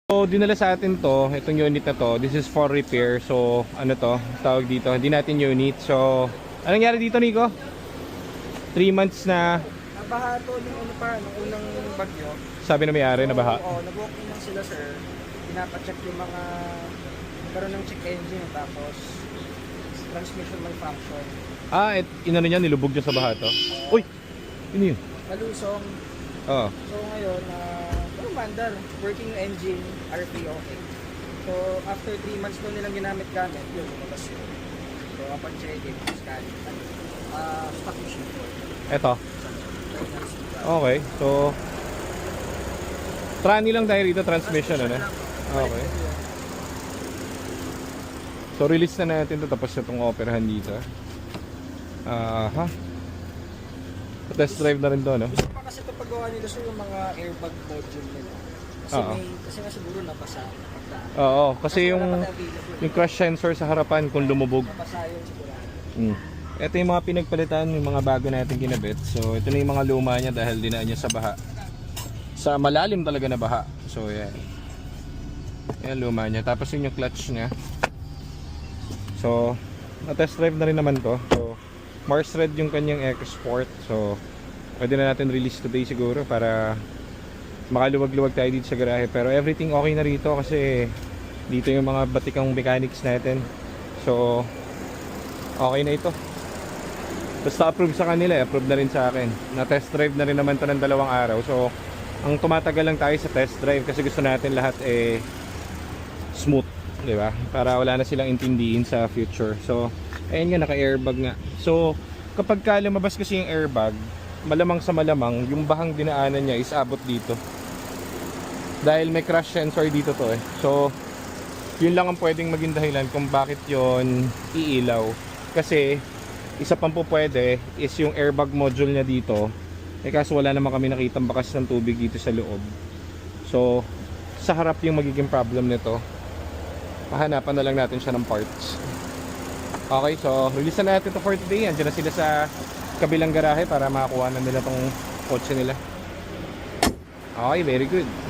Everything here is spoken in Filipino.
So dinala sa atin to, itong unit na to, this is for repair. So ano to, tawag dito, hindi natin unit. So anong nangyari dito, Nico? 3 months na. Nabaha to nung ano pa, nung unang bagyo. Sabi na may-ari na baha. Oo, nag-walking lang sila sir. Pinapacheck yung mga, nagkaroon ng check engine tapos transmission malfunction. Inano niya, nilubog niya sa baha to. Uy! Ano yun? Malusong. Oo. So ngayon, mandar, working engine, RP okay. So after 3 months doon nilang ginamit-gamit, yun, lumabas yun. So upon checking, scanning, stock machine for. Eto. Okay, so trani lang tayo rito, transmission ano? Okay. So release na natin to, tapos na itong operahan dito. Test drive na rin to, no? Gusto pa kasi ito paggawa nila so yung mga airbag module nila. Kasi nga siguro nabasa. Oo, kasi yung crash sensor sa harapan kung lumubog. Nabasa yun siguro. Ito yung mga pinagpalitan, yung mga bago natin ginabit. So ito na yung mga luma niya dahil dinaan niya sa baha. Sa malalim talaga na baha. So yan. Yan luma niya. Tapos yun yung clutch niya. So na-test drive na rin naman to. So Mars Red yung kanyang EcoSport. So pwede na natin release today siguro para makaluwag-luwag tayo dito sa garahe. Pero everything okay na rito kasi dito yung mga batikang mechanics natin. So okay na ito. Basta approve sa kanila, approve na rin sa akin. Na-test drive na rin naman to ng 2 araw. So ang tumatagal lang tayo sa test drive kasi gusto natin lahat smooth, di ba? Para wala na silang intindihin sa future. So ayun nga, naka-airbag nga. So kapag ka lumabas kasi yung airbag, malamang sa malamang yung bahang dinaanan niya is abot dito. Dahil may crash sensor dito to So yun lang ang pwedeng maging dahilan kung bakit yon iilaw. Kasi isa pang po pwede is yung airbag module niya dito. Kaso wala naman kami nakitang bakas ng tubig dito sa loob. So sa harap yung magiging problem nito. Hahanapan na lang natin siya ng parts. Okay, so release na natin ito for today. Andiyan na sila sa kabilang garahe para makakuha na nila tong kotse nila. Okay, very good.